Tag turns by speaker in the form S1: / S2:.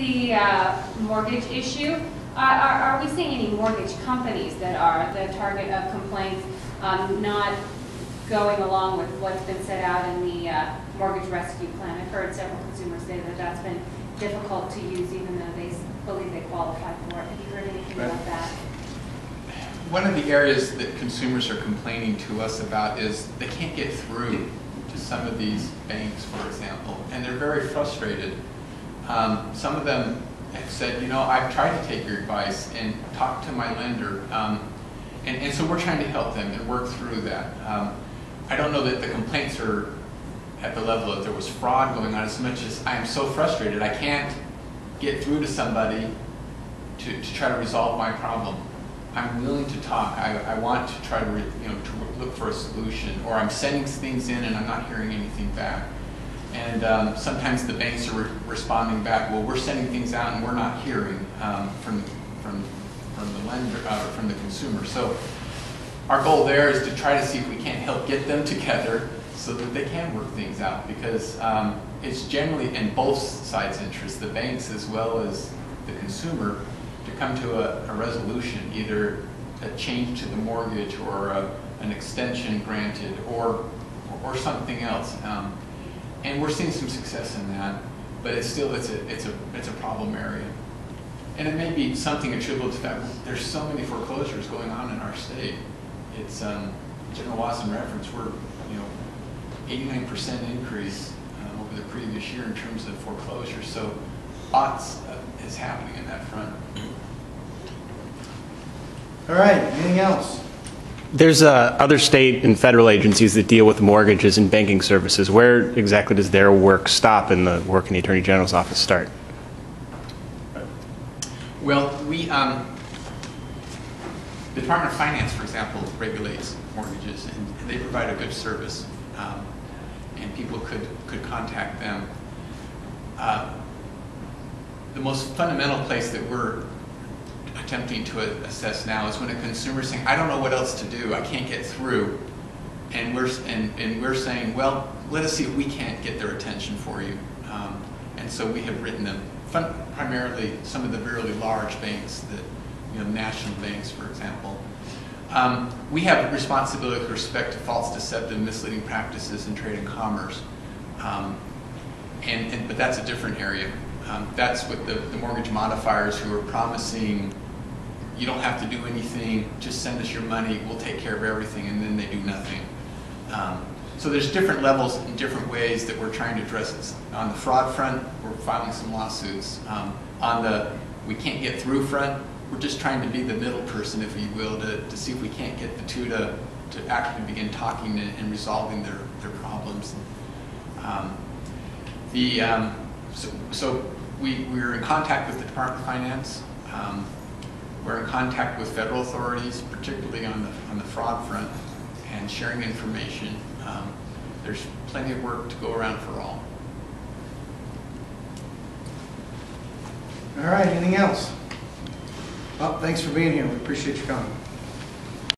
S1: the mortgage issue, are we seeing any mortgage companies that are the target of complaints not going along with what's been set out in the mortgage rescue plan? I've heard several consumers say that that's been difficult to use even though they believe they qualify for it. Have you heard anything about that?
S2: One of the areas that consumers are complaining to us about is they can't get through to some of these banks, for example, and they're very frustrated. Some of them have said, you know, I've tried to take your advice and talk to my lender, and so we're trying to help them and work through that. I don't know that the complaints are at the level that there was fraud going on as much as I am so frustrated I can't get through to somebody to try to resolve my problem. I'm willing to talk. I want to try to, to look for a solution, or I'm sending things in and I'm not hearing anything back. And sometimes the banks are responding back, well, we're sending things out and we're not hearing from the lender, from the consumer. So our goal there is to try to see if we can't help get them together so that they can work things out, because it's generally in both sides' interest, the banks as well as the consumer, to come to a resolution, either a change to the mortgage or an extension granted or something else. And we're seeing some success in that, but it's still it's a problem area. And it may be something attributable to the fact that there's so many foreclosures going on in our state. It's General Wasden reference, we're 89% increase over the previous year in terms of foreclosures. So lots is happening in that front.
S3: All right, anything else?
S4: There's other state and federal agencies that deal with mortgages and banking services. Where exactly does their work stop and the work in the Attorney General's office start?
S2: Well, we, the Department of Finance, for example, regulates mortgages, and they provide a good service, and people could contact them. The most fundamental place that we're attempting to assess now is when a consumer is saying, I don't know what else to do, I can't get through, and we're saying, well, let us see if we can't get their attention for you. And so we have written them, primarily some of the really large banks, that national banks, for example. We have responsibility with respect to false, deceptive, misleading practices in trade and commerce, but that's a different area. That's with the mortgage modifiers who are promising, you don't have to do anything, just send us your money, we'll take care of everything, and then they do nothing. So there's different levels and different ways that we're trying to address this. On the fraud front, we're filing some lawsuits. On the we can't get through front, we're just trying to be the middle person, if you will, to see if we can't get the two to actually begin talking and resolving their problems. So we're in contact with the Department of Finance. We're in contact with federal authorities, particularly on the fraud front, and sharing information. There's plenty of work to go around for all.
S3: All right, anything else? Well, thanks for being here. We appreciate you coming.